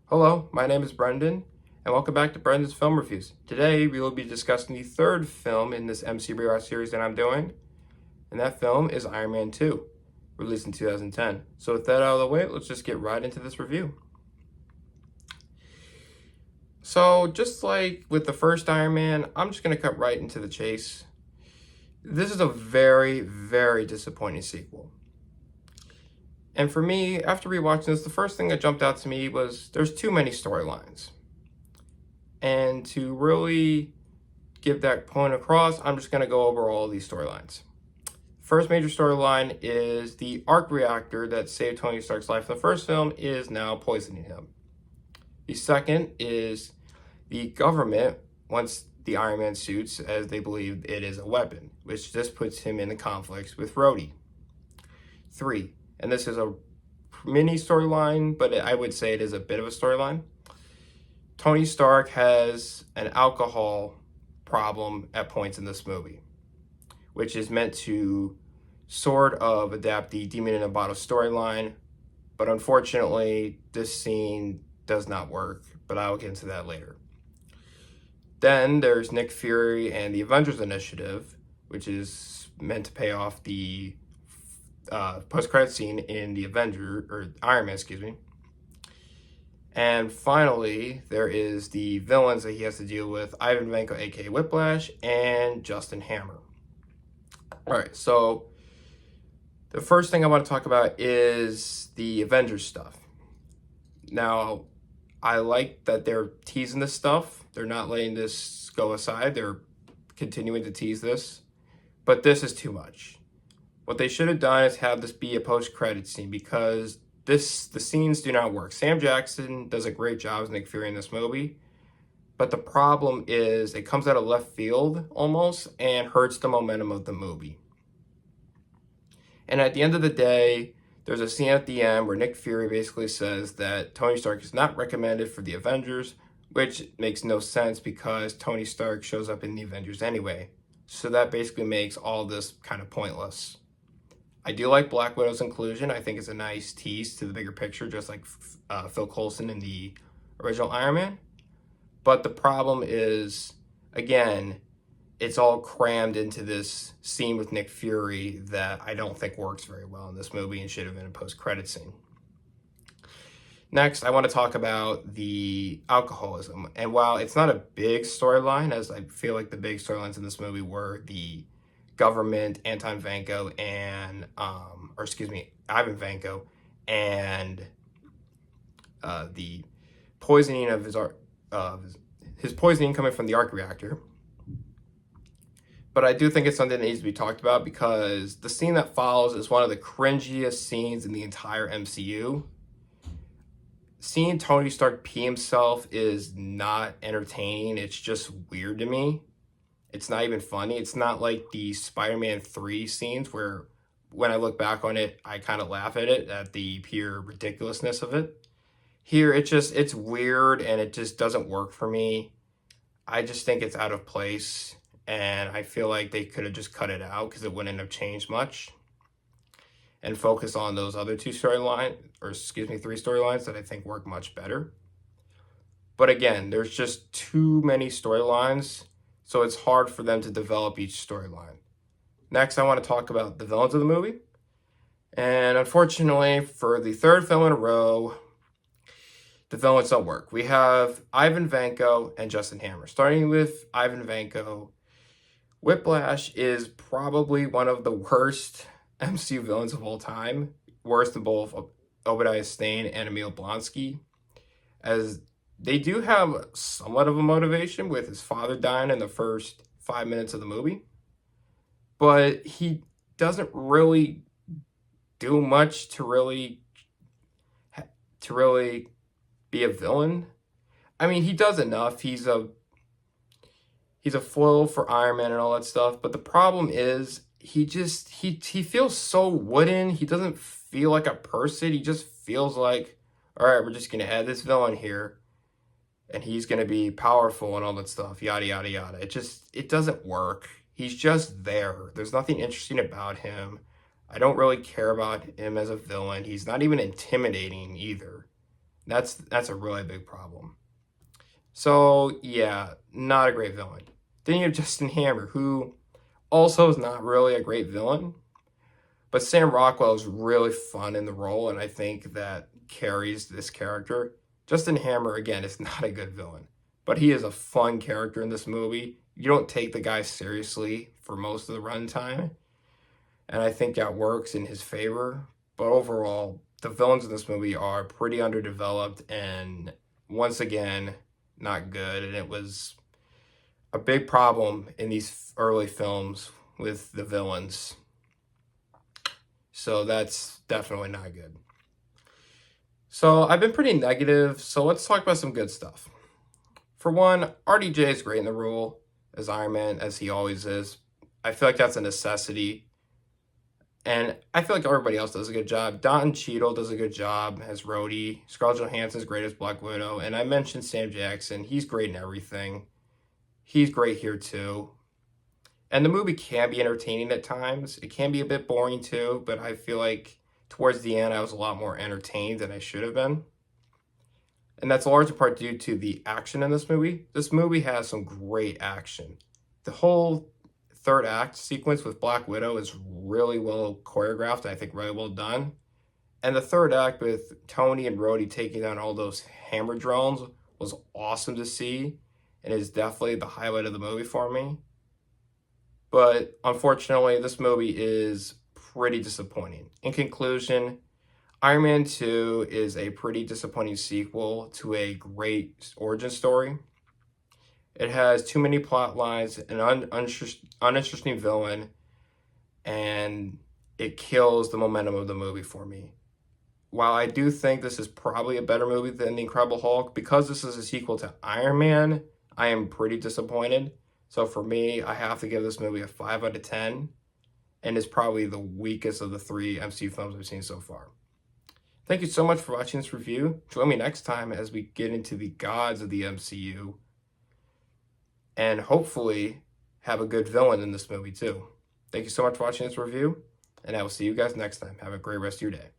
Hello, my name is Brendan, and welcome back to Brendan's Film Reviews. Today, we will be discussing the third film in this MCU series that I'm doing, and that film is Iron Man 2, released in 2010. So with that out of the way, let's just get right into this review. So, just like with the first Iron Man, I'm just going to cut right into the chase. This is a very, very disappointing sequel. And for me, after rewatching this, the first thing that jumped out to me was there's too many storylines. And to really give that point across, I'm just going to go over all of these storylines. First major storyline is the arc reactor that saved Tony Stark's life in the first film is now poisoning him. The second is the government wants the Iron Man suits as they believe it is a weapon, which just puts him in the conflicts with Rhodey. 3, and this is a mini storyline, but I would say it is a bit of a storyline. Tony Stark has an alcohol problem at points in this movie, which is meant to sort of adapt the Demon in a Bottle storyline, but unfortunately, this scene does not work, but I will get into that later. Then there's Nick Fury and the Avengers Initiative, which is meant to pay off the post-credit scene in the Iron Man. And finally, there is the villains that he has to deal with, Ivan Vanko, aka Whiplash, and Justin Hammer. All right, so the first thing I want to talk about is the Avengers stuff. Now, I like that they're teasing this stuff. They're not letting this go aside. They're continuing to tease this, but this is too much. What they should have done is have this be a post-credit scene because the scenes do not work. Sam Jackson does a great job as Nick Fury in this movie, but the problem is it comes out of left field almost and hurts the momentum of the movie. And at the end of the day, there's a scene at the end where Nick Fury basically says that Tony Stark is not recommended for the Avengers, which makes no sense because Tony Stark shows up in the Avengers anyway. So that basically makes all this kind of pointless. I do like Black Widow's inclusion. I think it's a nice tease to the bigger picture, just like Phil Coulson in the original Iron Man. But the problem is, again, it's all crammed into this scene with Nick Fury that I don't think works very well in this movie and should have been a post-credit scene. Next, I want to talk about the alcoholism. And while it's not a big storyline, as I feel like the big storylines in this movie were the government, Ivan Vanko, and Ivan Vanko, and the poisoning of his poisoning coming from the arc reactor. But I do think it's something that needs to be talked about because the scene that follows is one of the cringiest scenes in the entire MCU. Seeing Tony Stark pee himself is not entertaining. It's just weird to me. It's not even funny. It's not like the Spider-Man 3 scenes where when I look back on it, I kind of laugh at it, at the pure ridiculousness of it. Here, it's weird and it just doesn't work for me. I just think it's out of place and I feel like they could have just cut it out because it wouldn't have changed much and focus on those other three storylines that I think work much better. But again, there's just too many storylines, so it's hard for them to develop each storyline. Next, I want to talk about the villains of the movie. And unfortunately, for the third film in a row, the villains don't work. We have Ivan Vanko and Justin Hammer. Starting with Ivan Vanko, Whiplash is probably one of the worst MCU villains of all time. Worse than both Obadiah Stane and Emil Blonsky. As they do have somewhat of a motivation with his father dying in the first 5 minutes of the movie. But he doesn't really do much to really be a villain. I mean, he does enough. He's a foil for Iron Man and all that stuff. But the problem is he feels so wooden. He doesn't feel like a person. He just feels like, all right, we're just going to add this villain here. And he's going to be powerful and all that stuff, yada, yada, yada. It doesn't work. He's just there. There's nothing interesting about him. I don't really care about him as a villain. He's not even intimidating either. That's a really big problem. So yeah, not a great villain. Then you have Justin Hammer, who also is not really a great villain, but Sam Rockwell is really fun in the role, and I think that carries this character. Justin Hammer, again, is not a good villain, but he is a fun character in this movie. You don't take the guy seriously for most of the runtime, and I think that works in his favor. But overall, the villains in this movie are pretty underdeveloped and, once again, not good. And it was a big problem in these early films with the villains. So that's definitely not good. So I've been pretty negative, so let's talk about some good stuff. For one, RDJ is great in the role as Iron Man, as he always is. I feel like that's a necessity. And I feel like everybody else does a good job. Don Cheadle does a good job as Rhodey. Scarlett Johansson's great as Black Widow. And I mentioned Sam Jackson. He's great in everything. He's great here too. And the movie can be entertaining at times. It can be a bit boring too, but I feel like towards the end I was a lot more entertained than I should have been. And that's large in part due to the action in this movie. This movie has some great action. The whole third act sequence with Black Widow is really well choreographed and I think really well done. And the third act with Tony and Rhodey taking down all those hammer drones was awesome to see and is definitely the highlight of the movie for me. But unfortunately, this movie is pretty disappointing. In conclusion, Iron Man 2 is a pretty disappointing sequel to a great origin story. It has too many plot lines, an uninteresting villain, and it kills the momentum of the movie for me. While I do think this is probably a better movie than The Incredible Hulk, because this is a sequel to Iron Man, I am pretty disappointed. So for me, I have to give this movie a 5 out of 10, and it's probably the weakest of the 3 MCU films I've seen so far. Thank you so much for watching this review. Join me next time as we get into the gods of the MCU, and hopefully have a good villain in this movie too. Thank you so much for watching this review, and I will see you guys next time. Have a great rest of your day.